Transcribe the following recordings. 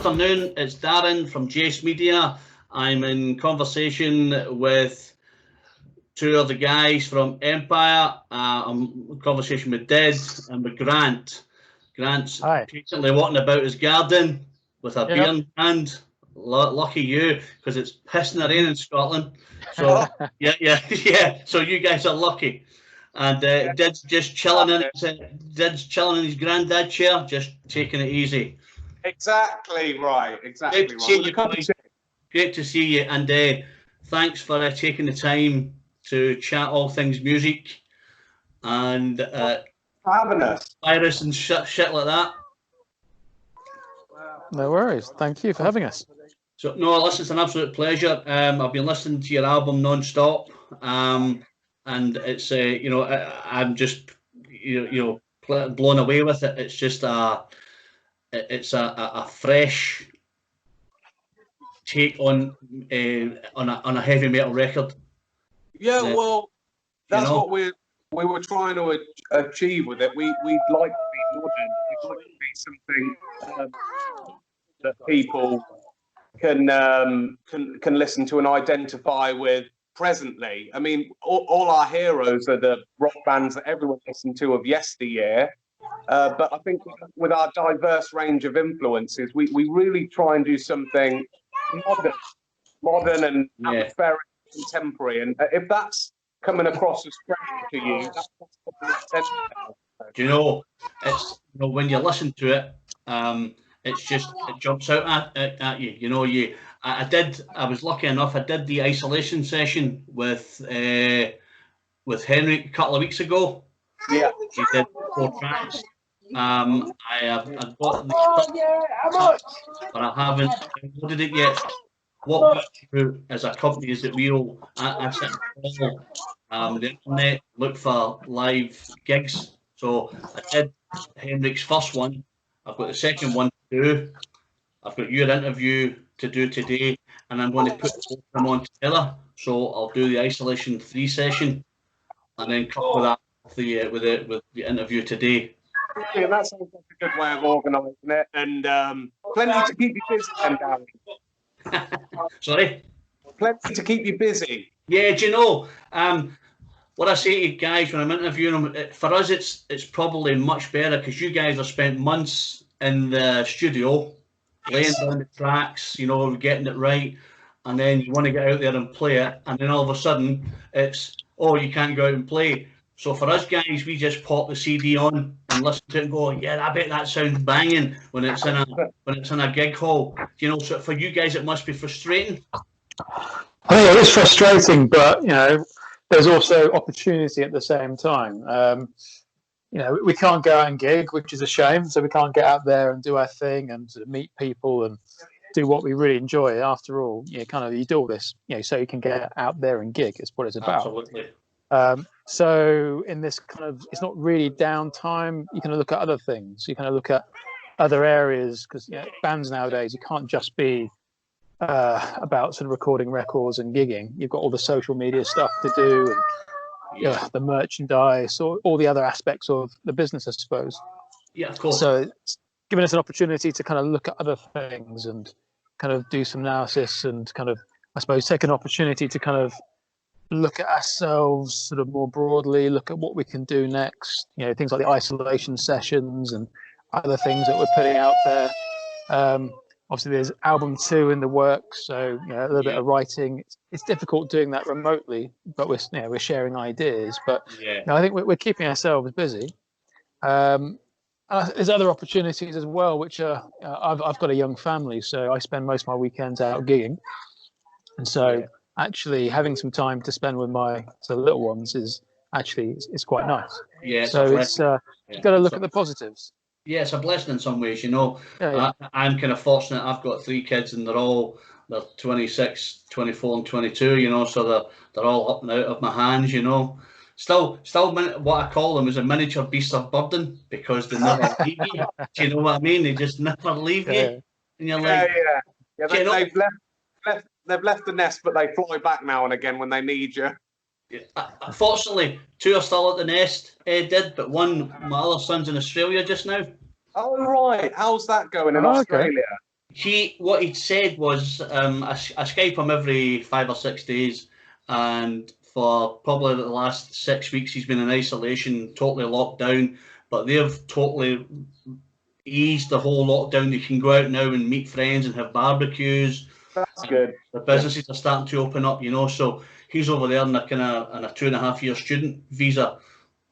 afternoon, it's Darren from Jace Media. I'm in conversation with two of the guys from Empyre. I'm in conversation with Ded and with Grant. Grant's patiently walking about his garden with a beer in hand. Lucky you, because it's pissing the rain in Scotland. So yeah. So you guys are lucky. And Did's just chilling in his granddad chair, just taking it easy. Exactly right. Exactly Great to see you, boys. Great to see you, and thanks for taking the time to chat all things music and having us, virus and shit like that. No worries. Thank you for having us. So no, listen, it's an absolute pleasure. I've been listening to your album non-stop, and it's I'm just blown away with it. It's just a fresh take on a heavy metal record. Yeah, well, that's what we were trying to achieve with it. We'd like to be modern. We'd like to be something that people can listen to and identify with presently. I mean, all our heroes are the rock bands that everyone listened to of yesteryear. But I think with our diverse range of influences, we really try and do something modern and atmospheric, contemporary. And if that's coming across as fresh to you, that's do you know, it's when you listen to it, it's just, it jumps out at you. I was lucky enough, I did the isolation session with Henry a couple of weeks ago. Yeah. He did 4 tracks. I've got the but I haven't downloaded it yet. What we do as a company is that I sit and follow the internet, look for live gigs. So I did Henrik's first one. I've got the second one to do. I've got your interview to do today, and I'm going to put them on together. So I'll do the Isolation 3 session, and then couple that with the interview today. Yeah, that sounds like a good way of organising it, and plenty to keep you busy, Darren. Sorry? Plenty to keep you busy. Yeah, do you know, what I say to you guys when I'm interviewing them, for us it's probably much better because you guys have spent months in the studio laying down the tracks, getting it right, and then you want to get out there and play it, and then all of a sudden it's, you can't go out and play. So for us guys, we just pop the CD on and listen to it and go, yeah, I bet that sounds banging when it's in a gig hall. So for you guys, it must be frustrating. I think it is frustrating, but there's also opportunity at the same time. We can't go out and gig, which is a shame. So we can't get out there and do our thing and meet people and do what we really enjoy. After all, you do all this, so you can get out there and gig. It's what it's about. Absolutely. So in this it's not really downtime. You can look at other things. You look at other areas because bands nowadays, you can't just be about sort of recording records and gigging. You've got all the social media stuff to do, and the merchandise, or all the other aspects of the business, I suppose. Yeah, of course. So it's given us an opportunity to look at other things and do some analysis and I suppose take an opportunity to look at ourselves sort of more broadly, look at what we can do next, things like the isolation sessions and other things that we're putting out there. Obviously there's album 2 in the works, so a little bit of writing. It's difficult doing that remotely, but we're sharing ideas. But I think we're keeping ourselves busy. There's other opportunities as well, which are I've got a young family, so I spend most of my weekends out gigging, and so actually having some time to spend with my little ones is quite nice. Yeah. So it's you've got to look at the positives. Yeah, it's a blessing in some ways, I'm kind of fortunate. I've got 3 kids and they're 26, 24 and 22, so they're all up and out of my hands, Still, what I call them is a miniature beast of burden because they never leave you. Do you know what I mean? They just never leave you. And you're like... They've left the nest, but they fly back now and again when they need you. Fortunately, 2 are still at the nest, but my other son's in Australia just now. Oh, right. How's that going in Australia? What he'd said was, I Skype him every 5 or 6 days, and for probably the last 6 weeks he's been in isolation, totally locked down. But they've totally eased the whole lockdown. You can go out now and meet friends and have barbecues. That's good. The businesses are starting to open up, you know. So he's over there in a 2.5 year student visa.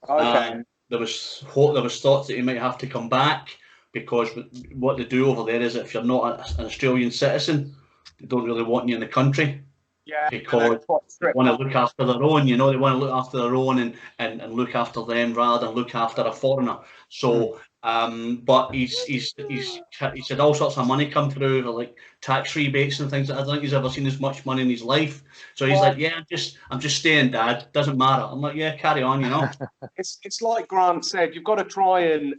Okay. There was thoughts that he might have to come back, because what they do over there is, if you're not an Australian citizen, they don't really want you in the country. Yeah. Because they want to look after their own, you know, they want to look after their own and look after them rather than look after a foreigner. So, but he's had all sorts of money come through, like tax rebates and things. I don't think he's ever seen as much money in his life. So he's like, yeah, I'm just staying, Dad. Doesn't matter. I'm like, yeah, carry on, you know. It's like Grant said, you've got to try and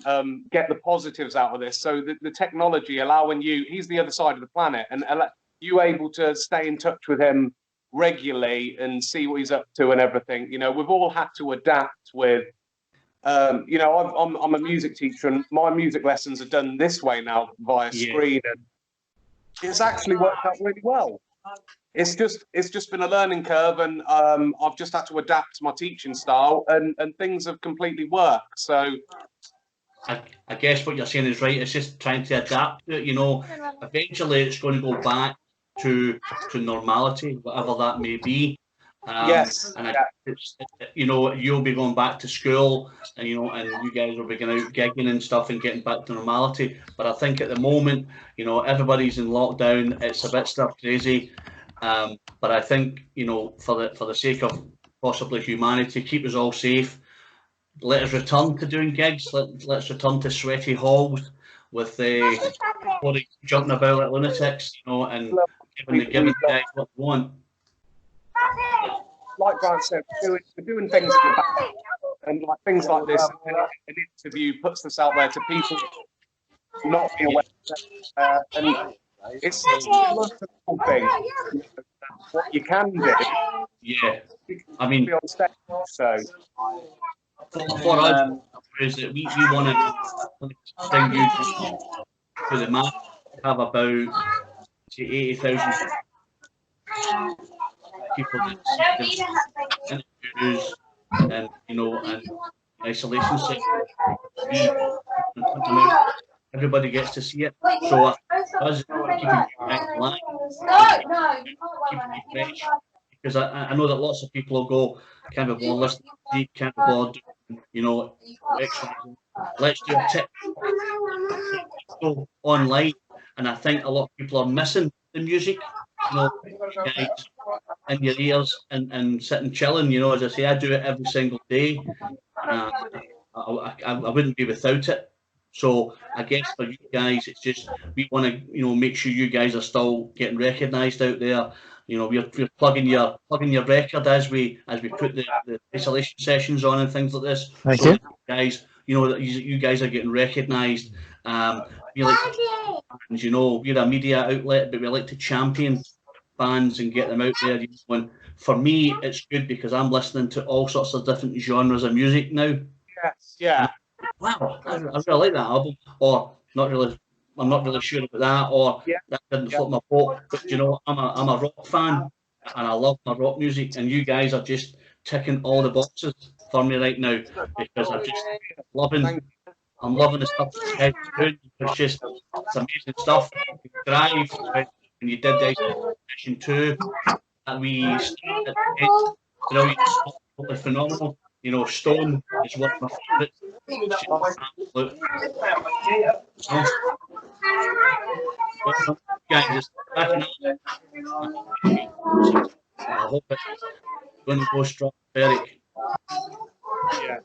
get the positives out of this. So the technology allowing you, he's the other side of the planet, and you able to stay in touch with him regularly and see what he's up to and everything. You know, we've all had to adapt with. You know, I'm a music teacher, and my music lessons are done this way now via screen, and it's actually worked out really well. It's just been a learning curve, and I've just had to adapt my teaching style, and things have completely worked. So I guess what you're saying is right. It's just trying to adapt to it, you know. Eventually it's going to go back to normality, whatever that may be. yes, and you know, you'll be going back to school, and you know, and you guys will be going out gigging and stuff and getting back to normality. But I think at the moment, you know, everybody's in lockdown. It's a bit stuff crazy. But I think, you know, for the sake of possibly humanity, keep us all safe. Let us return to doing gigs. Let's return to sweaty halls with jumping about like lunatics, you know, and giving the guys what they want. Like Grant said, we're doing things in the back, and like things like this, an interview puts this out there to people not be aware, and it's a wonderful thing. What you can do, yeah. I mean, be on stage, so for us, is that we want to bring you to the map. We have about 80,000 people that interviews and, you know, and isolation centres. Everybody gets to see it. So us keeping you alive, keeping you fresh. Because I know that lots of people will go, can't be bothered listening to music, can't be bothered, you know, let's do a tip. Go online, and I think a lot of people are missing the music, you know, guys in your ears and sitting chilling. You know, as I say, I do it every single day. I wouldn't be without it. So I guess for you guys, it's just we want to, you know, make sure you guys are still getting recognised out there. You know, we're plugging your record as we put the isolation sessions on and things like this. Thank you. Guys, you know that you guys are getting recognised. We like, you know, we're a media outlet, but we like to champion bands and get them out there. And for me, it's good because I'm listening to all sorts of different genres of music now. yes, yeah. Wow, I really like that album, or not really. I'm not really sure about that, or that didn't float my boat. But you know, I'm a rock fan, and I love my rock music. And you guys are just ticking all the boxes for me right now, because I'm just loving. I'm loving the stuff that you guys are doing. It's amazing stuff. Drive, when you did the Isolation 2, and we started, it's brilliant, absolutely phenomenal. You know, Stone is one of my favourites. Guys, I hope it's going to go strong, Eric. Yeah.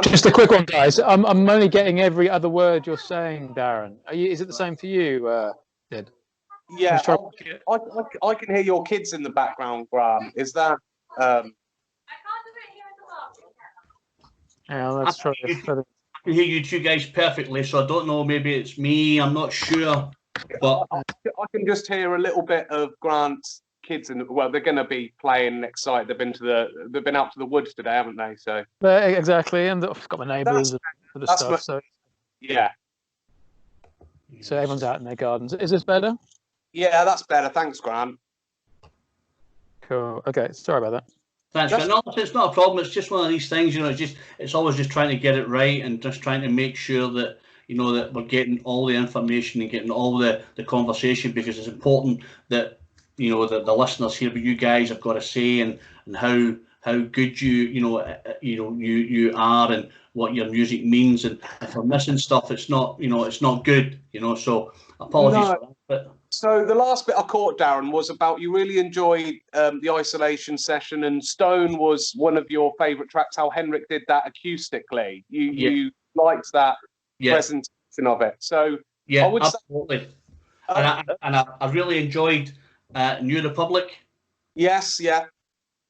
Just a quick one, guys. I'm only getting every other word you're saying, Darren. Is it the same for you, Did? Yeah, I can hear your kids in the background, Graham. Is that? Yeah, let's try. I can hear you two guys perfectly, so I don't know. Maybe it's me. I'm not sure, but I can just hear a little bit of Grant's kids, and well, they're going to be playing next site. They've been out to the woods today, haven't they? So exactly, and I've got my neighbours and stuff. So yeah. So everyone's out in their gardens. Is this better? Yeah, that's better. Thanks, Grant. Cool. Okay. Sorry about that. Thanks, Grant. No, it's not a problem. It's just one of these things, it's always just trying to get it right and just trying to make sure that, that we're getting all the information and getting all the conversation, because it's important that, that the listeners hear what you guys have got to say and how good you are and what your music means. And if we're missing stuff, it's not, it's not good, so apologies for that. But so the last bit I caught, Darren, was about you really enjoyed the isolation session, and Stone was one of your favourite tracks, how Henrik did that acoustically. You liked that presentation of it. So yeah, I would absolutely. Say, I really enjoyed New Republic. Yes, yeah.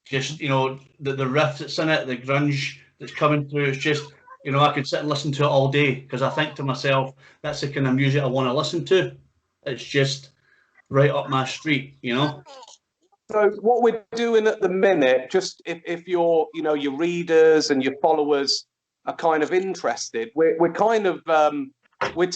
Just, the riff that's in it, the grunge that's coming through, it's just, I could sit and listen to it all day, because I think to myself, that's the kind of music I want to listen to. It's just right up my street, So what we're doing at the minute, just if your your readers and your followers are kind of interested, we're kind of we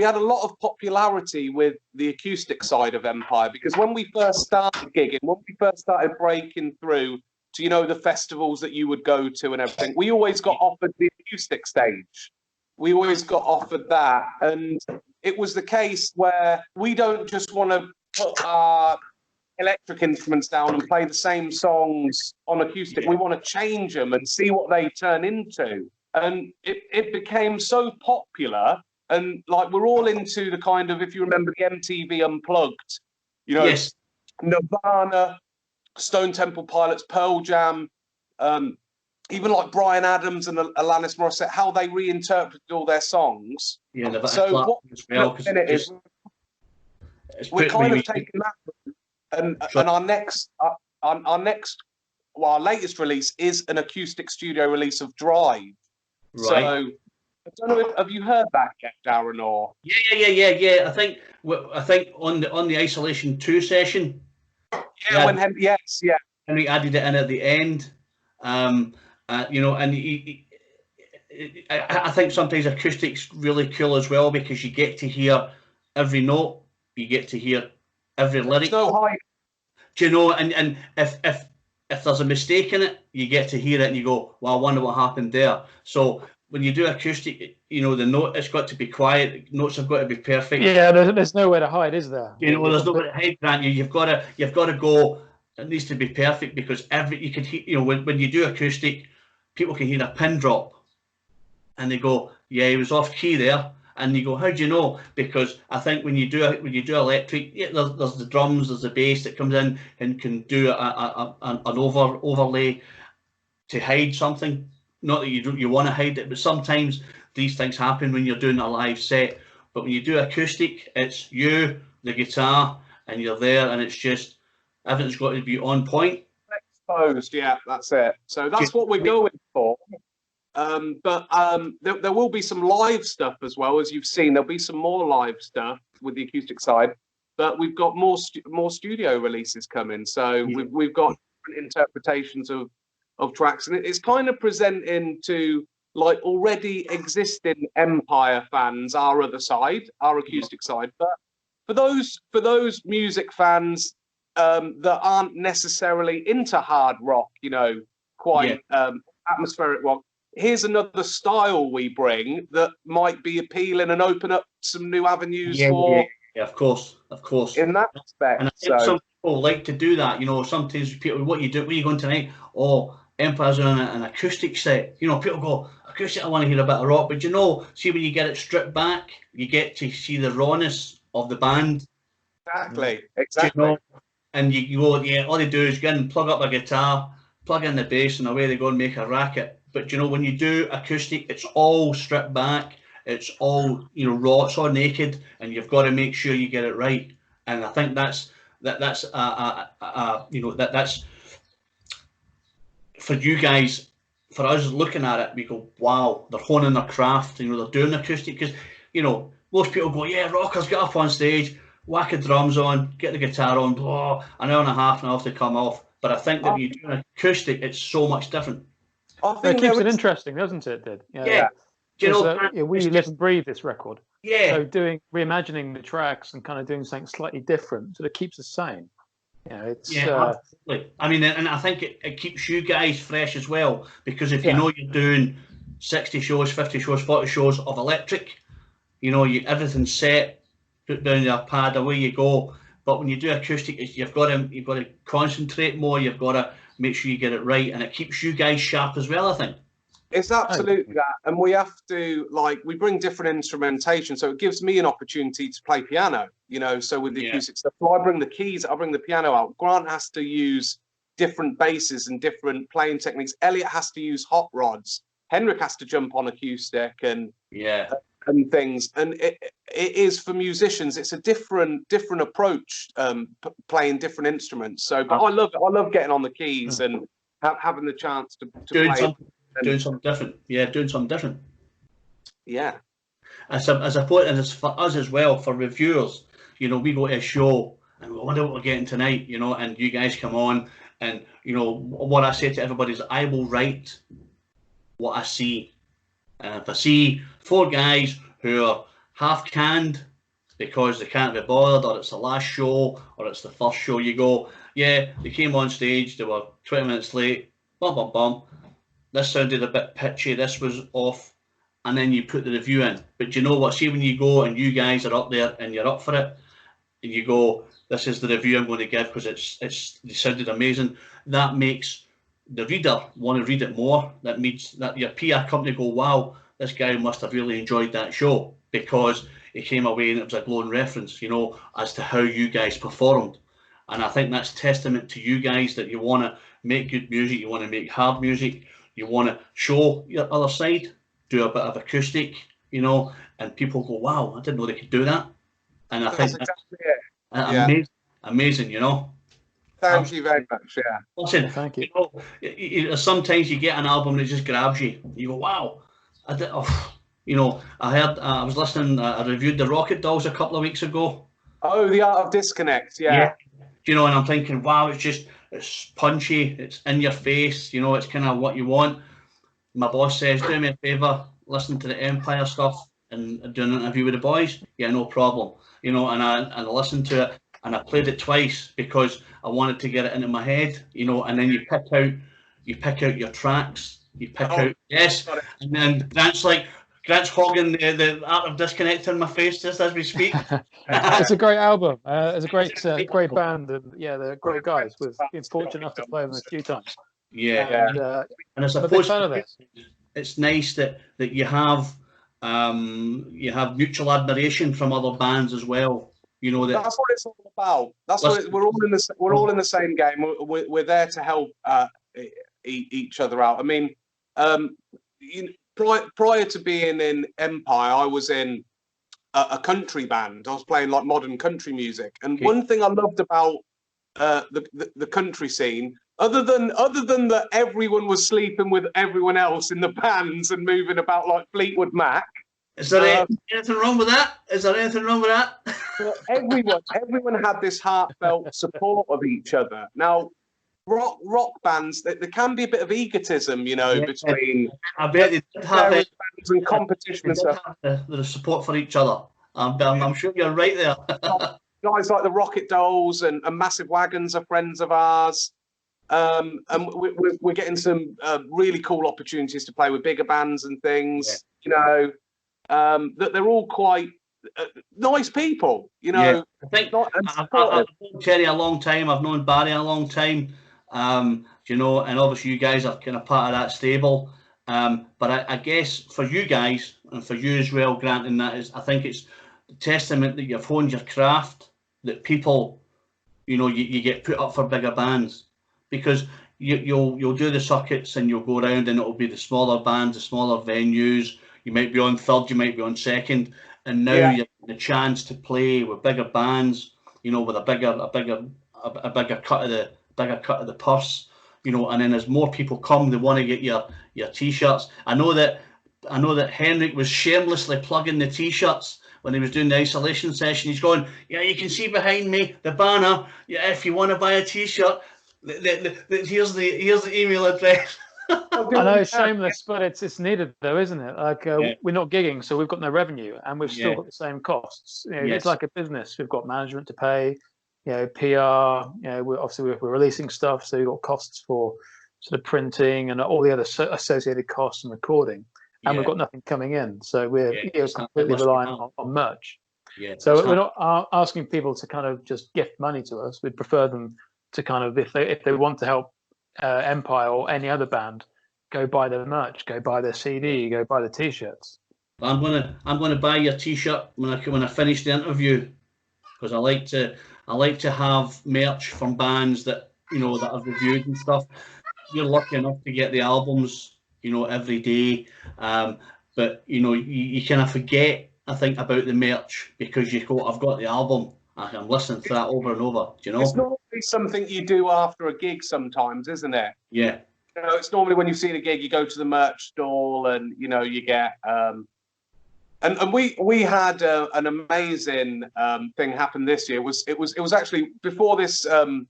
had a lot of popularity with the acoustic side of Empyre, because when we first started gigging, when we first started breaking through to the festivals that you would go to and everything, we always got offered the acoustic stage. We always got offered that, and it was the case where we don't just want to put our electric instruments down and play the same songs on acoustic. We want to change them and see what they turn into. And it became so popular, and like we're all into the kind of, if you remember the MTV Unplugged, yes, Nirvana, Stone Temple Pilots, Pearl Jam, even like Bryan Adams and Alanis Morissette, how they reinterpreted all their songs. Yeah, so what well, we're kind of taking that, and our latest release is an acoustic studio release of Drive. Right. So I don't know have you heard that yet, Darren? Or yeah. I think on the Isolation 2 session. Yeah, when Henry added it in at the end. And I think sometimes acoustic's really cool as well, because you get to hear every note, you get to hear every lyric. No high. Do you know? And if there's a mistake in it, you get to hear it and you go, well, I wonder what happened there. So when you do acoustic, the note, it's got to be quiet. Notes have got to be perfect. Yeah, there's nowhere to hide, is there? There's nowhere to hide, Grant. You've got to go. It needs to be perfect, because you can hear. When you do acoustic, people can hear a pin drop, and they go, "Yeah, he was off key there." And you go, "How do you know?" Because I think when you do electric, there's the drums, there's the bass that comes in and can do an overlay to hide something. Not that you want to hide it, but sometimes these things happen when you're doing a live set. But when you do acoustic, it's you, the guitar, and you're there, and it's just everything's got to be on point. Exposed, yeah, that's it. So that's what we're going for. But there will be some live stuff as well, as you've seen. There'll be some more live stuff with the acoustic side, but we've got more studio releases coming. So we've got different interpretations of tracks, and it's kind of presenting to like already existing Empyre fans our other side, our acoustic side. But for those music fans that aren't necessarily into hard rock, quite atmospheric rock, here's another style we bring that might be appealing and open up some new avenues for. Yeah, of course. In that respect, and I think some people like to do that. Sometimes people, what are you going tonight? Oh, Empyre's on an acoustic set. People go, acoustic, I want to hear a bit of rock. But see, when you get it stripped back, you get to see the rawness of the band. Exactly. And you go, yeah, all they do is get and plug up a guitar, plug in the bass, and away they go and make a racket. But when you do acoustic, it's all stripped back. It's all raw. It's all naked, and you've got to make sure you get it right. And I think that's for you guys. For us looking at it, we go, wow, they're honing their craft. They're doing acoustic, because most people go, yeah, rockers, get up on stage, whack the drums on, get the guitar on, blah, an hour and a half, and off they come off. But I think that when you do an acoustic, it's so much different. It keeps it interesting, doesn't it? Yeah. Do you know, yeah, we live and breathe this record. yeah. So reimagining the tracks and kind of doing something slightly different sort of keeps us sane. You know, it's Absolutely. I mean, and I think it keeps you guys fresh as well, because if you know you're doing 60 shows, 50 shows, 40 shows of electric, you know, everything's set, put down your pad, away you go. But when you do acoustic, you've got to concentrate more. You've got to make sure you get it right, and it keeps you guys sharp as well, I think. It's absolutely that, and we have to, like, we bring different instrumentation, so it gives me an opportunity to play piano, you know. So with the acoustic stuff, so I bring the keys, I bring the piano out. Grant has to use different basses and different playing techniques. Elliot has to use hot rods. Henrik has to jump on acoustic and things. And it is, for musicians, it's a different approach, playing different instruments. So, but I love it. I love getting on the keys and having the chance to play. Doing something different. Yeah, doing something different. Yeah. As I thought, and as for us as well, for reviewers, you know, we go to a show and we wonder what we're getting tonight, you know, and you guys come on, and, you know, what I say to everybody is I will write what I see. And if I see 4 guys who are half canned because they can't be bothered, or it's the last show, or it's the first show, you go, yeah, they came on stage, they were 20 minutes late, bum, bum, bum. This sounded a bit pitchy, this was off, and then you put the review in. But you know what, see when you go and you guys are up there and you're up for it, and you go, this is the review I'm going to give because it sounded amazing, that makes the reader want to read it more. That means that your PR company go, wow, this guy must have really enjoyed that show, because he came away and it was a glowing reference, you know, as to how you guys performed. And I think that's testament to you guys, that you want to make good music, you want to make hard music, you want to show your other side, do a bit of acoustic, you know, and people go, wow, I didn't know they could do that. And I think that's exactly it. Amazing, you know. Thank you very much. Yeah. Listen, thank you. You know, sometimes you get an album that just grabs you. You go, wow. You know, I was listening, I reviewed the Rocket Dolls a couple of weeks ago. Oh, The Art of Disconnect, yeah. You know, and I'm thinking, wow, it's punchy, it's in your face, you know, it's kind of what you want. My boss says, do me a favour, listen to the Empyre stuff and do an interview with the boys. Yeah, no problem. You know, and I listened to it, and I played it twice because I wanted to get it into my head, you know, and then you pick out your tracks, you pick out, and then Grant's hogging the Art of Disconnect in my face just as we speak. It's a great album. It's a great band, and they're great guys. We've been fortunate enough to play them a few times. And I suppose it's nice that you have mutual admiration from other bands as well. You know, that's what it's all about. That's what we're all in the same game. We're there to help each other out. I mean, prior to being in Empyre, I was in a country band. I was playing like modern country music, and one thing I loved about the country scene, other than that everyone was sleeping with everyone else in the bands and moving about like Fleetwood Mac. Is there anything wrong with that? Is there anything wrong with that? everyone had this heartfelt support of each other. Now, rock bands, there can be a bit of egotism, you know, between I bet they did have bands and competition and stuff. The support for each other. I'm sure you're right there. Guys like the Rocket Dolls and Massive Wagons are friends of ours. And we're getting some really cool opportunities to play with bigger bands and things, you know, that they're all quite nice people, you know. I think I've known Terry a long time. I've known Barry a long time, you know, and obviously you guys are kind of part of that stable. But I guess for you guys and for you as well, Grant, and that is, I think it's a testament that you've honed your craft, that people, you know, you get put up for bigger bands, because you'll do the circuits and you'll go around and it'll be the smaller bands, the smaller venues. You might be on third, you might be on second, and now you're getting the chance to play with bigger bands, you know, with a bigger cut of the purse, you know. And then as more people come, they want to get your t-shirts. I know that Henrik was shamelessly plugging the t-shirts when he was doing the isolation session. He's going, yeah, you can see behind me the banner. Yeah, if you want to buy a t-shirt, here's the email address. I know it's shameless, but it's needed though, isn't it? Like Yeah. we're not gigging, so we've got no revenue, and we've still Yeah. got the same costs. You know, Yes. it's like a business. We've got management to pay, you know, PR. You know, we're releasing stuff, so we've got costs for sort of printing and all the other associated costs and recording, and we've Yeah. got nothing coming in, so we're Yeah. completely must be reliant hard. on merch. Yeah. So it's we're hard. not asking people to kind of just gift money to us. We'd prefer them to kind of, if they want to help Empyre or any other band, go buy their merch, go buy their CD, go buy the T-shirts. I'm gonna buy your T-shirt when I finish the interview, because I like to have merch from bands that, you know, that I've reviewed and stuff. You're lucky enough to get the albums, you know, every day, but you know, you kind of forget, I think, about the merch because I've got the album. I'm listening to that over and over. Do you know? It's normally something you do after a gig sometimes, isn't it? Yeah. You know, it's normally when you've seen a gig, you go to the merch stall and, you know, you get and we had an amazing thing happen this year. It was actually before this kind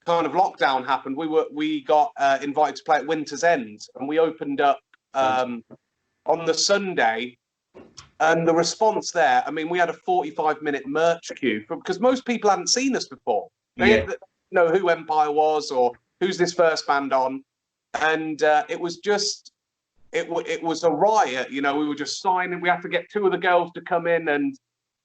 of lockdown happened. We got invited to play at Winter's End, and we opened up on the Sunday. And the response there, I mean, we had a 45-minute merch queue because most people hadn't seen us before. They didn't know who Empyre was or who's this first band on, and it was just. It was a riot, you know. We were just signing. We had to get two of the girls to come in, and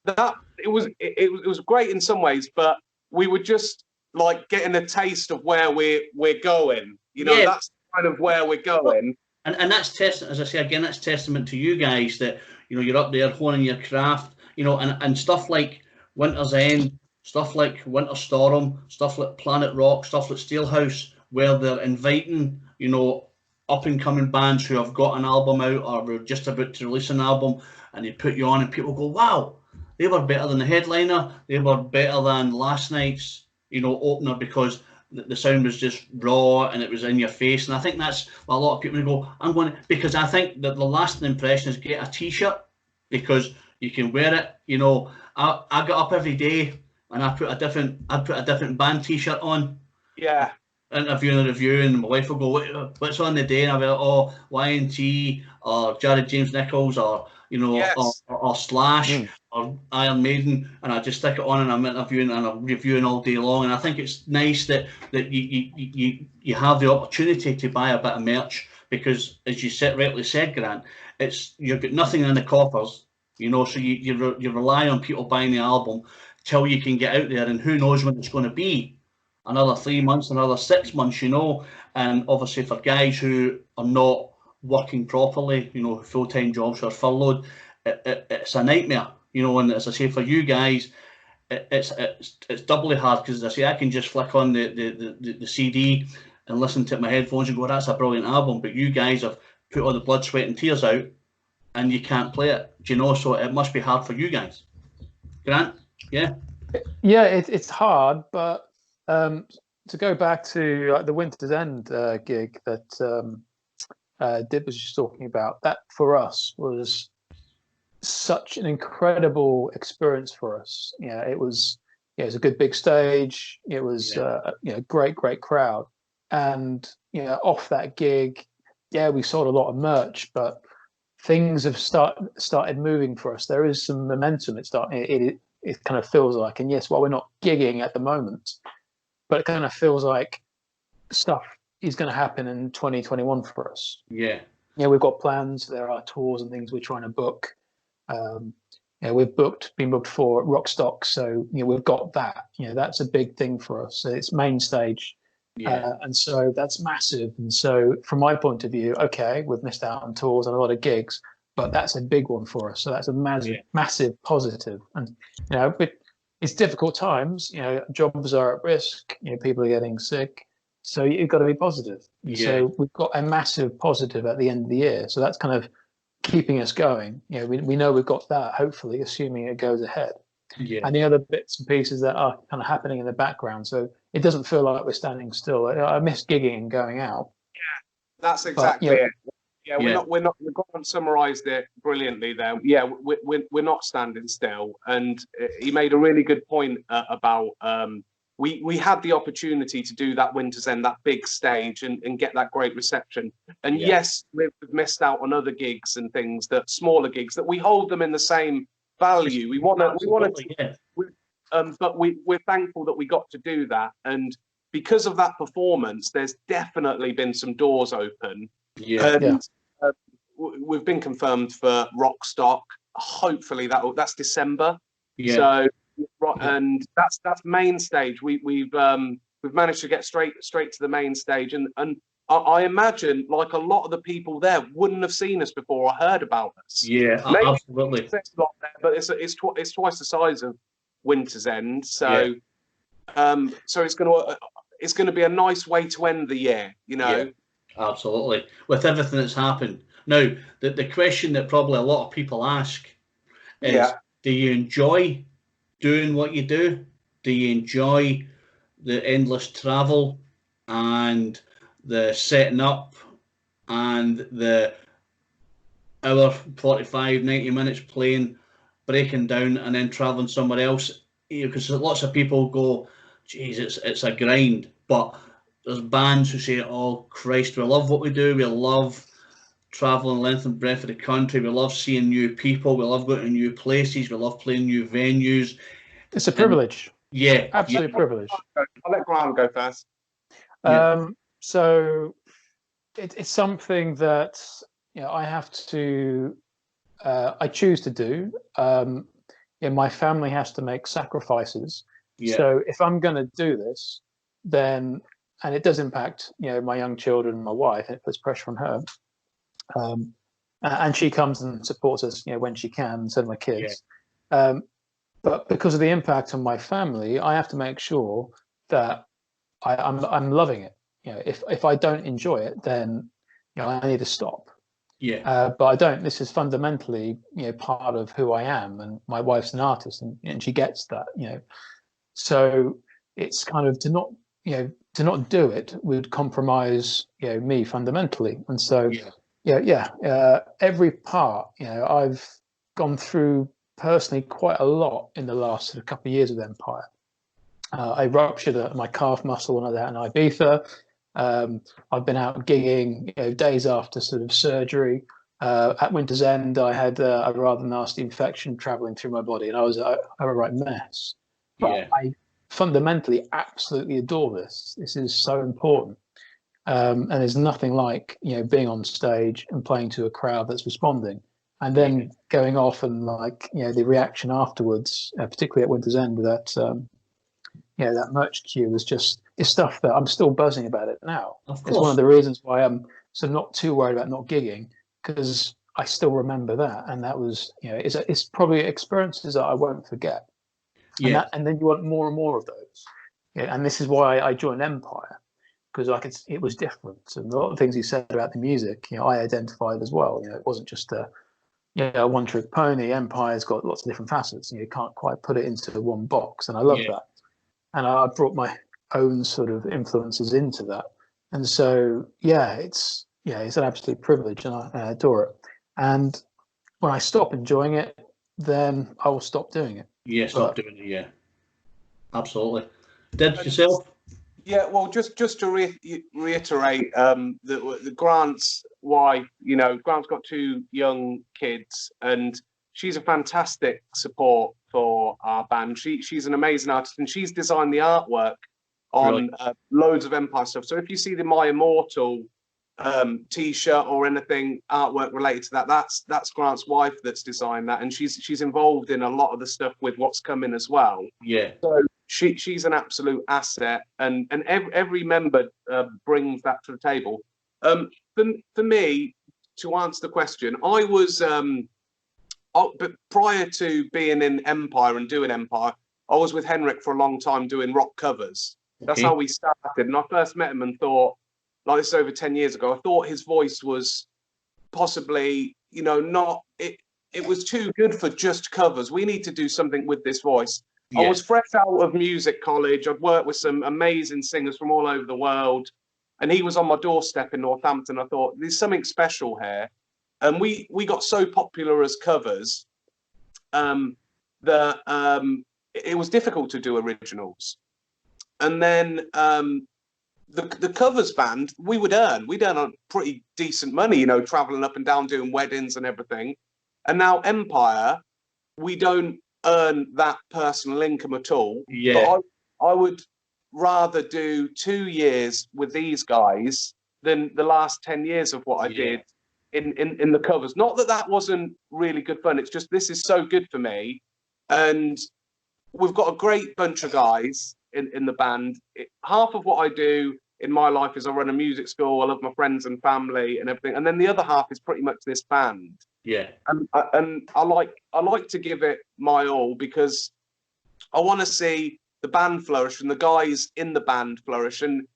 that it was great in some ways. But we were just like getting a taste of where we're going. You know, that's kind of where we're going. And that's as I say again, that's testament to you guys that, you know, you're up there honing your craft. You know, and stuff like Winter's End, stuff like Winter Storm, stuff like Planet Rock, stuff like Steelhouse, where they're inviting, you know, up-and-coming bands who have got an album out or were just about to release an album, and they put you on and people go, wow, they were better than the headliner, they were better than last night's, you know, opener, because the sound was just raw and it was in your face. And I think that's what a lot of people go, because I think that the lasting impression is get a T-shirt, because you can wear it. You know, I get up every day and I put a different band T-shirt on. Yeah. Interviewing a review, and my wife will go, what's on the day? And I'll be like, oh, Y&T or Jared James Nichols, or, you know, or Slash or Iron Maiden, and I just stick it on and I'm interviewing and I'm reviewing all day long. And I think it's nice that you have the opportunity to buy a bit of merch, because as you rightly said, Grant, you've got nothing in the coffers, you know, so you rely on people buying the album till you can get out there, and who knows when it's going to be. Another 3 months, another 6 months, you know. And obviously for guys who are not working properly, you know, full-time jobs or furloughed, it's a nightmare, you know. And as I say, for you guys, it's doubly hard, because as I say, I can just flick on the CD and listen to it in my headphones and go, that's a brilliant album. But you guys have put all the blood, sweat and tears out and you can't play it, do you know? So it must be hard for you guys. Grant? Yeah? Yeah, it's hard, but to go back to the Winter's End gig that Dib was just talking about, that for us was such an incredible experience for us. Yeah, it was a good big stage. It was great crowd, and off that gig, we sold a lot of merch, but things have started moving for us. There is some momentum. It kind of feels like, and yes, while we're not gigging at the moment, but it kind of feels like stuff is going to happen in 2021 for us. Yeah, we've got plans. There are tours and things we're trying to book. We've been booked for Rockstock, so we've got that. That's a big thing for us. So it's main stage, and so that's massive. And so from my point of view, okay, we've missed out on tours and a lot of gigs, but that's a big one for us. So that's a massive positive. And it's difficult times. Jobs are at risk. People are getting sick. So you've got to be positive. So we've got a massive positive at the end of the year. So that's kind of keeping us going. We know we've got that, hopefully, assuming it goes ahead. And the other bits and pieces that are kind of happening in the background. So it doesn't feel like we're standing still. I miss gigging and going out. Yeah, that's exactly it. Yeah, we're not. We've gone and summarised it brilliantly there. Yeah, we're not standing still. And he made a really good point about we had the opportunity to do that Winter's End, that big stage, and get that great reception. And yes, we've missed out on other gigs and things, that smaller gigs, that we hold them in the same value. We want to, but we're thankful that we got to do that. And because of that performance, there's definitely been some doors open. We've been confirmed for Rockstock. Hopefully that's December. So and that's main stage. We've managed to get straight to the main stage, and I imagine, like, a lot of the people there wouldn't have seen us before or heard about us. Yeah, maybe absolutely. But it's twice the size of Winter's End, so so it's going to be a nice way to end the year, you know. Yeah, absolutely. With everything that's happened now, the question that probably a lot of people ask is, do you enjoy doing what you do? Do you enjoy the endless travel and the setting up and the hour 45, 90 minutes playing, breaking down, and then traveling somewhere else? Because lots of people go, geez, it's a grind. But there's bands who say, oh Christ, we love what we do, we love traveling length and breadth of the country, we love seeing new people, we love going to new places, we love playing new venues. It's a privilege. And, absolute privilege. I'll let Graham go first. So it's something that, you know, I have to I choose to do. My family has to make sacrifices. So if I'm going to do this, then, and it does impact, you know, my young children and my wife, it puts pressure on her. And she comes and supports us, you know, when she can, so do my kids. But because of the impact on my family, I have to make sure that I'm loving it. You know, if I don't enjoy it, then, you know, I need to stop. But I don't. This is fundamentally, you know, part of who I am, and my wife's an artist, and she gets that, you know. So it's kind of to not do it would compromise, you know, me fundamentally. And so every part, you know, I've gone through personally quite a lot in the last sort of couple of years of Empyre. I ruptured my calf muscle when I was out in Ibiza. I've been out gigging, you know, days after sort of surgery. At Winter's End, I had a rather nasty infection traveling through my body, and I was a right mess. But I fundamentally absolutely adore this. This is so important. And there's nothing like, you know, being on stage and playing to a crowd that's responding, and then going off and, like, you know, the reaction afterwards, particularly at Winter's End with that, you know, that merch queue is stuff that I'm still buzzing about it now. It's one of the reasons why I'm so not too worried about not gigging, because I still remember that, and that was, you know, it's probably experiences that I won't forget. And then you want more and more of those. And this is why I joined Empyre, because it was different, and a lot of things you said about the music, you know, I identified as well. You know, it wasn't just a one-trick pony. Empyre's got lots of different facets, and you can't quite put it into one box. And I love that. And I brought my own sort of influences into that. And so, it's an absolute privilege, and I adore it. And when I stop enjoying it, then I will stop doing it. Stop doing it. Absolutely. Did yourself? Well, just to reiterate, the Grant's wife, you know, Grant's got 2 young kids, and she's a fantastic support for our band. She's an amazing artist, and she's designed the artwork on loads of Empyre stuff. So if you see the My Immortal T-shirt or anything artwork related to that, that's Grant's wife that's designed that, and she's involved in a lot of the stuff with what's coming as well. So she's an absolute asset, and every member brings that to the table. For me, to answer the question, I was but prior to being in Empyre and doing Empyre, I was with Henrik for a long time doing rock covers. That's how we started. And I first met him and thought, like, this is over 10 years ago, I thought his voice was possibly, you know, not, it was too good for just covers. We need to do something with this voice. I was fresh out of music college. I'd worked with some amazing singers from all over the world, and he was on my doorstep in Northampton. I thought, there's something special here. And we got so popular as covers that it was difficult to do originals. and then the covers band, we'd earn a pretty decent money, you know, traveling up and down doing weddings and everything. And now Empyre, we don't earn that personal income at all. Yeah. But I would rather do 2 years with these guys than the last 10 years of what I did in the covers. Not that that wasn't really good fun. It's just this is so good for me. And we've got a great bunch of guys in the band. Half of what I do in my life is I run a music school. I love my friends and family and everything. And then the other half is pretty much this band. Yeah. And I like to give it my all because I want to see the band flourish and the guys in the band flourish. And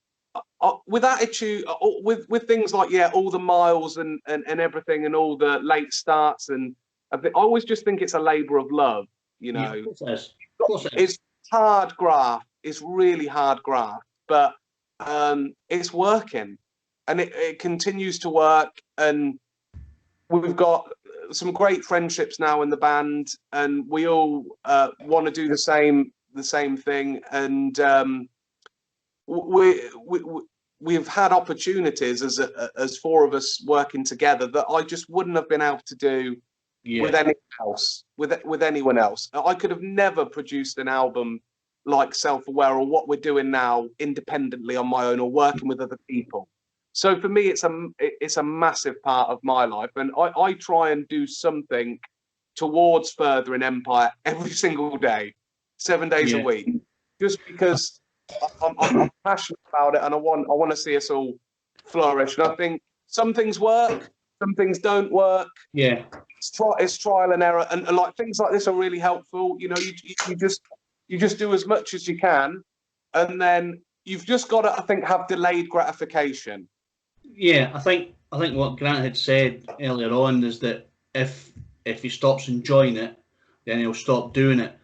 with attitude, with things like, all the miles and everything and all the late starts. And I always just think it's a labor of love, you know. Yeah, of course it is. It's hard graft. It's really hard graft, but it's working, and it continues to work. And we've got some great friendships now in the band, and we all want to do the same thing. And we've had opportunities as four of us working together that I just wouldn't have been able to do with anyone else, with anyone else. I could have never produced an album like Self-Aware or what we're doing now independently on my own or working with other people. So for me, it's a massive part of my life, and I try and do something towards furthering Empyre every single day, 7 days a week, just because I'm passionate about it, and I want to see us all flourish. And I think some things work, some things don't work. Yeah. It's trial and error, and like things like this are really helpful. You know, you just do as much as you can, and then you've just got to, I think, have delayed gratification. Yeah, I think what Grant had said earlier on is that if he stops enjoying it, then he'll stop doing it.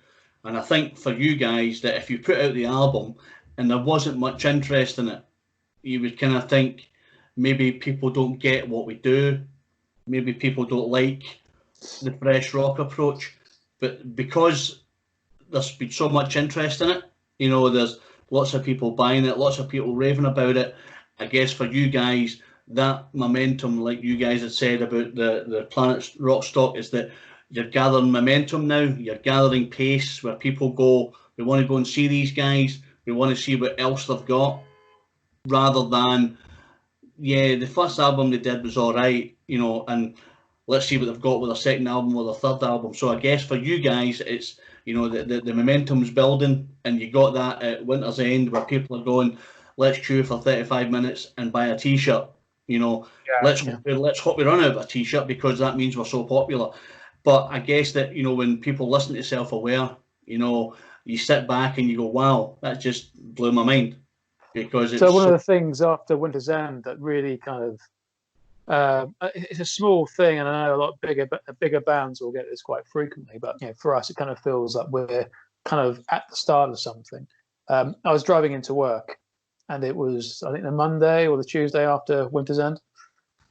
And I think for you guys that if you put out the album and there wasn't much interest in it, you would kind of think maybe people don't get what we do, maybe people don't like the fresh rock approach. But because there's been so much interest in it, you know, there's lots of people buying it, lots of people raving about it. I guess for you guys, that momentum, like you guys had said about the Planet Rock stock, is that you're gathering momentum now, you're gathering pace where people go, we want to go and see these guys, we want to see what else they've got, rather than, the first album they did was all right, you know, and let's see what they've got with their second album or their third album. So I guess for you guys, it's, you know, the momentum's building, and you got that at Winter's End where people are going, let's queue for 35 minutes and buy a t-shirt. You know, let's hope we run out of a t-shirt because that means we're so popular. But I guess that, you know, when people listen to Self-Aware, you know, you sit back and you go, wow, that just blew my mind. Because it's one of the things after Winter's End that really kind of it's a small thing, and I know a lot bigger bands will get this quite frequently, but you know, for us it kind of feels like we're kind of at the start of something. I was driving into work, and it was, I think, the Monday or the Tuesday after Winter's End,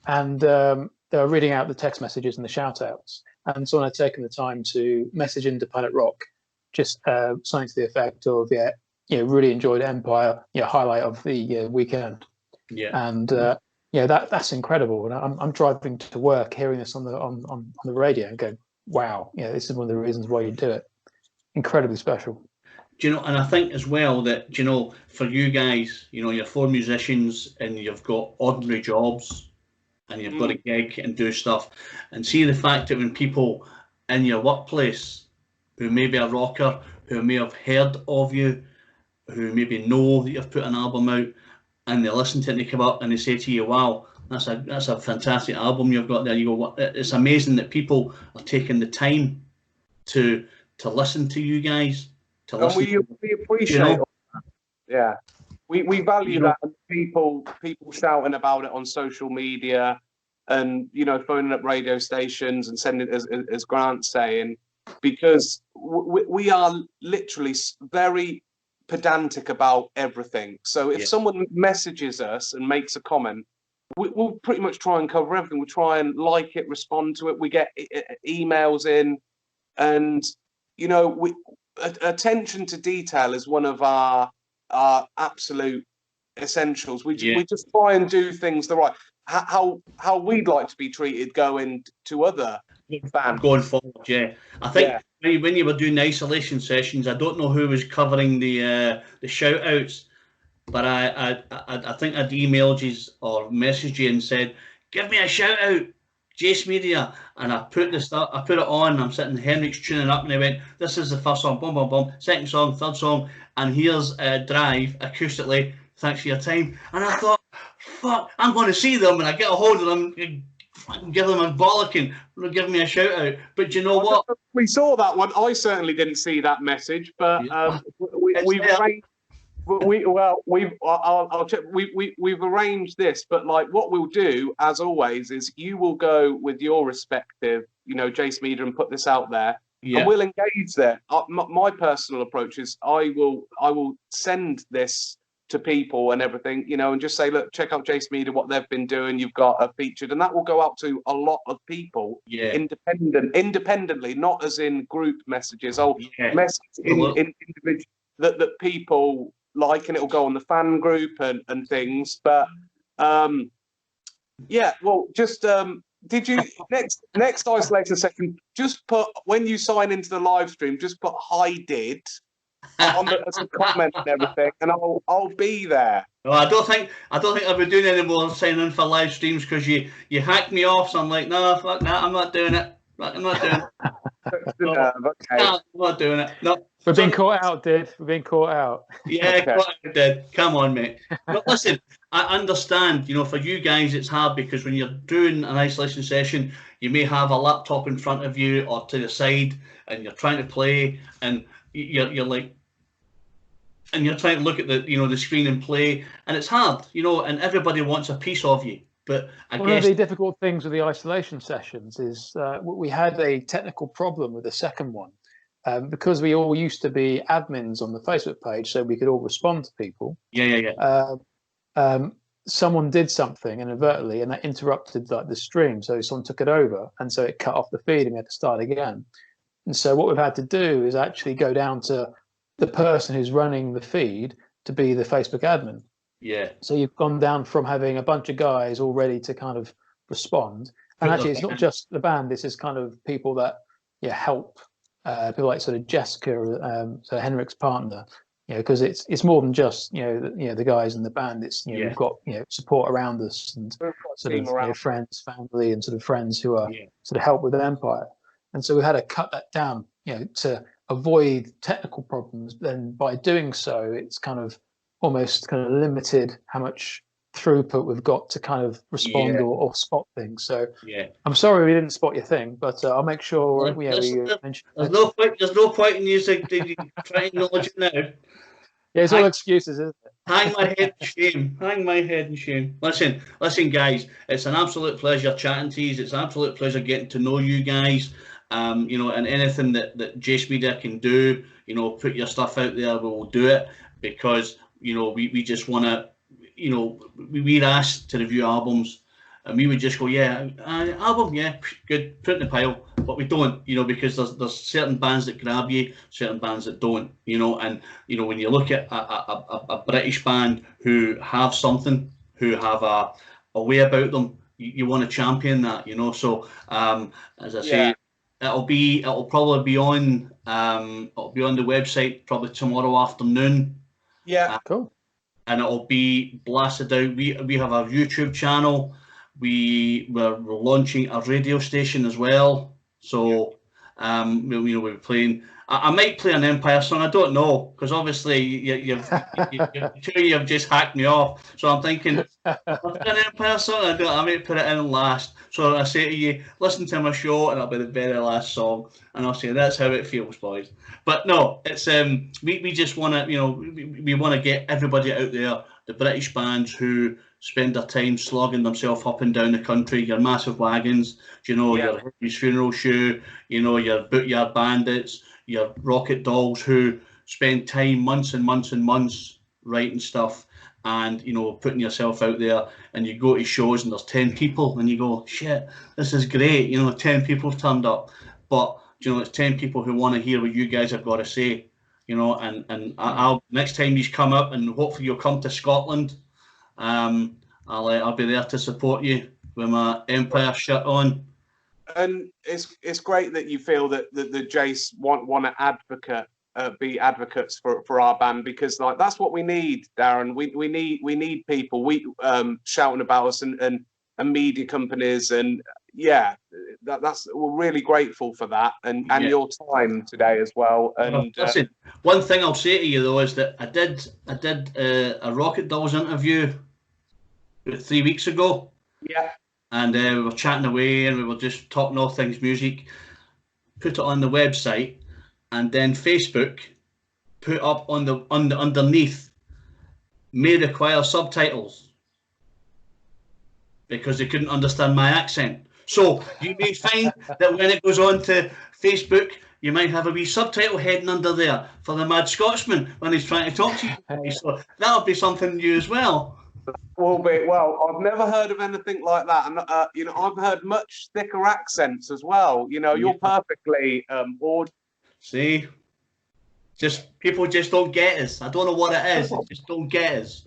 and they were reading out the text messages and the shout outs, and someone had taken the time to message into Planet Rock just something to the effect of, really enjoyed Empyre, highlight of the weekend. And that's incredible. And I'm driving to work hearing this on the radio and going, wow, this is one of the reasons why you do it. Incredibly special. Do you know, and I think as well that, you know, for you guys, you know, you're four musicians and you've got ordinary jobs and you've got to gig and do stuff, and see the fact that when people in your workplace who may be a rocker, who may have heard of you, who maybe know that you've put an album out, and they listen to it and they come up and they say to you, wow, that's a fantastic album you've got there. You go, it's amazing that people are taking the time to listen to you guys. And we appreciate that. Yeah. We value that, and people shouting about it on social media, and phoning up radio stations and sending it as Grant saying, because we are literally very pedantic about everything. So if someone messages us and makes a comment, we'll pretty much try and cover everything. We'll try and like it, respond to it. We get emails in, and attention to detail is one of our are absolute essentials. We Yeah. just try and do things the right. How we'd like to be treated going to other bands. Going forward, yeah. I think when you were doing the isolation sessions, I don't know who was covering the shout outs, but I think I'd emailed you or messaged you and said, give me a shout out, Jace Media. And I put it on, I'm sitting, Henrik's tuning up, and he went, this is the first song, boom, boom, boom, second song, third song, and here's Drive acoustically, thanks for your time. And I thought, fuck, I'm going to see them, and I get a hold of them, give them a bollocking, give me a shout out. But you know what? We saw that one. I certainly didn't see that message, but we've arranged this. But like, what we'll do, as always, is you will go with your respective, Jace Media, and put this out there, and we'll engage there. My personal approach is I will send this to people and everything, and just say, look, check out Jace Media, what they've been doing. You've got a featured, and that will go out to a lot of people, independently, not as in group messages. Message in individual that people like, and it'll go on the fan group and things. But just did you next isolation session? Just put, when you sign into the live stream, just put "Hi did." As a comment and everything, and I'll be there. No, I don't think I'll be doing any more signing in for live streams, because you hacked me off. So I'm like, no, fuck that, I'm not doing it. I'm not doing it. No, I'm not doing it. No, we've been caught out, Did. We've been caught out. Yeah, caught out, Did. Come on, mate. But listen, I understand. For you guys, it's hard because when you're doing an isolation session, you may have a laptop in front of you or to the side, and you're trying to play, and you're like, and you're trying to look at the the screen and play, and it's hard, and everybody wants a piece of you. But one of the difficult things with the isolation sessions is we had a technical problem with the second one, because we all used to be admins on the Facebook page, so we could all respond to people. Someone did something inadvertently, and that interrupted the stream, so someone took it over, and so it cut off the feed, and we had to start again. And so what we've had to do is actually go down to the person who's running the feed to be the Facebook admin. Yeah. So you've gone down from having a bunch of guys all ready to kind of respond, and actually it's not just the band. This is kind of people that help, people like sort of Jessica, so Henrik's partner. Because it's more than just the guys in the band. It's we've got support around us, and sort of friends, family, and sort of friends who are sort of help with Empyre. And so we had to cut that down, to avoid technical problems. Then by doing so, it's kind of almost kind of limited how much throughput we've got to kind of respond or spot things. So I'm sorry we didn't spot your thing, but I'll make sure we mention. There's no point in you trying to acknowledge it now. Yeah, it's all excuses, isn't it? Hang my head in shame. Hang my head in shame. Listen, guys. It's an absolute pleasure chatting to you. It's an absolute pleasure getting to know you guys. And anything that Jace Media can do, put your stuff out there, we will do it, because we just want to, we're asked to review albums, and we would just go, album, good, put it in the pile, but we don't, because there's certain bands that grab you, certain bands that don't, and when you look at a British band who have something, who have a way about them, you want to champion that, so as I say, it'll probably be on the website probably tomorrow afternoon. Cool. And it'll be blasted out. We have our YouTube channel. We're launching a radio station as well. So we're playing. I might play an Empyre song. I don't know, because obviously you've just hacked me off. So I'm thinking, an Empyre song, I might put it in last. So I say to you, listen to my show, and it'll be the very last song, and I'll say that's how it feels, boys. But no, it's we just want to we want to get everybody out there, the British bands who spend their time slogging themselves up and down the country, your Massive Wagons, your His Funeral Shoe, your Bootyard Bandits, your Rocket Dolls, who spend time, months and months and months, writing stuff and putting yourself out there, and you go to shows and there's 10 people and you go, shit, this is great, 10 people turned up, but it's 10 people who want to hear what you guys have got to say, you know, and I'll next time you come up, and hopefully you'll come to Scotland. I'll be there to support you with my Empyre shirt on. And it's great that you feel that the Jace want to be advocates for our band, because like that's what we need, Darren. We need people shouting about us and media companies, and that's we're really grateful for that, and your time today as well. And listen, one thing I'll say to you though is that I did a Rocket Dolls interview about 3 weeks ago. Yeah. And we were chatting away, and we were just talking all things music. Put it on the website, and then Facebook put up on the underneath, may require subtitles because they couldn't understand my accent. So you may find that when it goes on to Facebook, you might have a wee subtitle heading under there for the Mad Scotsman when he's trying to talk to you. So that'll be something new as well. Well, I've never heard of anything like that, and I've heard much thicker accents as well. You're perfectly See, people just don't get us. I don't know what it is. They just don't get us.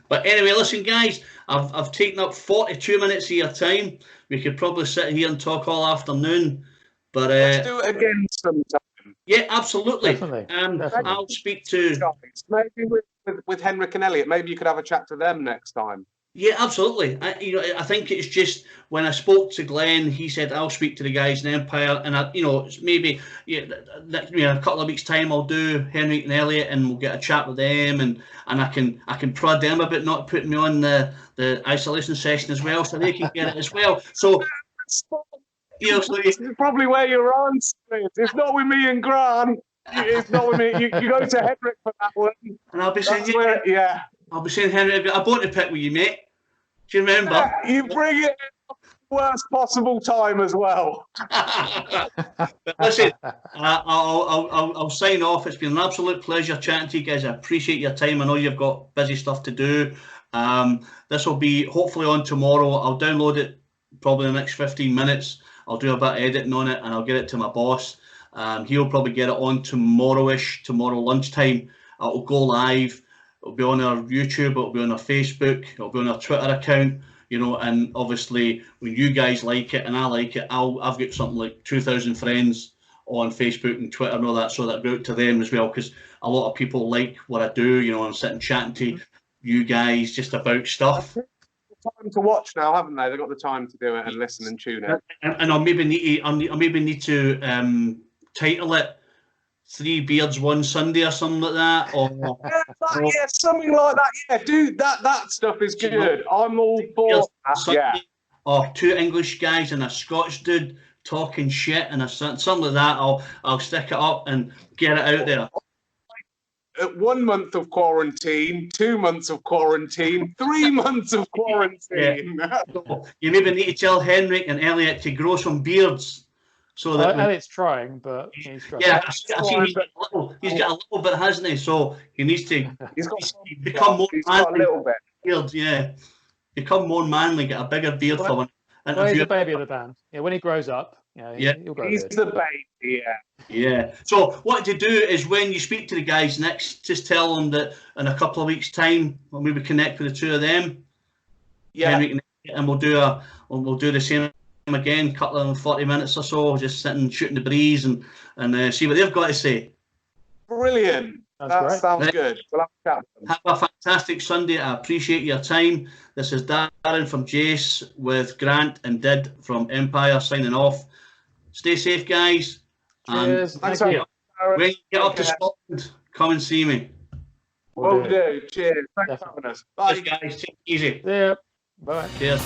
But anyway, listen, guys, I've taken up 42 minutes of your time. We could probably sit here and talk all afternoon, but let's do it again sometime. Yeah, absolutely. Definitely. I'll speak to maybe with Henrik and Elliot. Maybe you could have a chat to them next time. Yeah, absolutely. I think it's just when I spoke to Glenn, he said I'll speak to the guys in Empyre, and maybe a couple of weeks' time I'll do Henrik and Elliot, and we'll get a chat with them, and I can prod them a bit, not putting me on the isolation session as well, so they can get it as well. So. So this is probably where your answer is. It's not with me and Grant. It's not with me. You go to Henrik for that one. And I'll be saying, I'll be saying, Henrik, I've got a bone to pick with you, mate. Do you remember? Yeah, you bring it at the worst possible time as well. But listen, I'll sign off. It's been an absolute pleasure chatting to you guys. I appreciate your time. I know you've got busy stuff to do. This will be hopefully on tomorrow. I'll download it probably in the next 15 minutes. I'll do a bit of editing on it, and I'll get it to my boss. He'll probably get it on tomorrow-ish, tomorrow lunchtime. It'll go live. It'll be on our YouTube. It'll be on our Facebook. It'll be on our Twitter account. And obviously, when you guys like it and I like it, I've got something like 2,000 friends on Facebook and Twitter and all that, so that go out to them as well, because a lot of people like what I do. I'm sitting chatting to you guys just about stuff. Time to watch now, haven't they? They've got the time to do it and listen and tune in. And I'll maybe need to title it 3 Beards 1 Sunday or something like that. Or something like that. Yeah, dude, that stuff is good. I'm all for that. Or 2 English guys and a Scotch dude talking shit and something like that. I'll stick it up and get it out there. 1 month of quarantine, 2 months of quarantine, 3 months of quarantine. Yeah. You maybe need to tell Henrik and Elliot to grow some beards. So that Elliot's trying, but he's trying. Yeah, I see he's got a little bit, hasn't he? So he needs to become more manly. A little bit. Beard, yeah. Become more manly, get a bigger beard for one. Well, he's the baby of the band. Yeah, when he grows up, he'll grow. He's the baby, Yeah. So what to do is when you speak to the guys next, just tell them that in a couple of weeks' time, when we connect with the 2 of them, and we'll do the same again, couple of 40 minutes or so, just sitting shooting the breeze and see what they've got to say. Brilliant. That sounds good. We'll have a chat with them. Have a fantastic Sunday. I appreciate your time. This is Darren from Jace with Grant and Did from Empyre signing off. Stay safe, guys. Cheers. And when you get up to Scotland, come and see me. Will do. Cheers. Thanks for having us. Bye. Cheers, guys. Take it easy. Yeah. Bye. Cheers.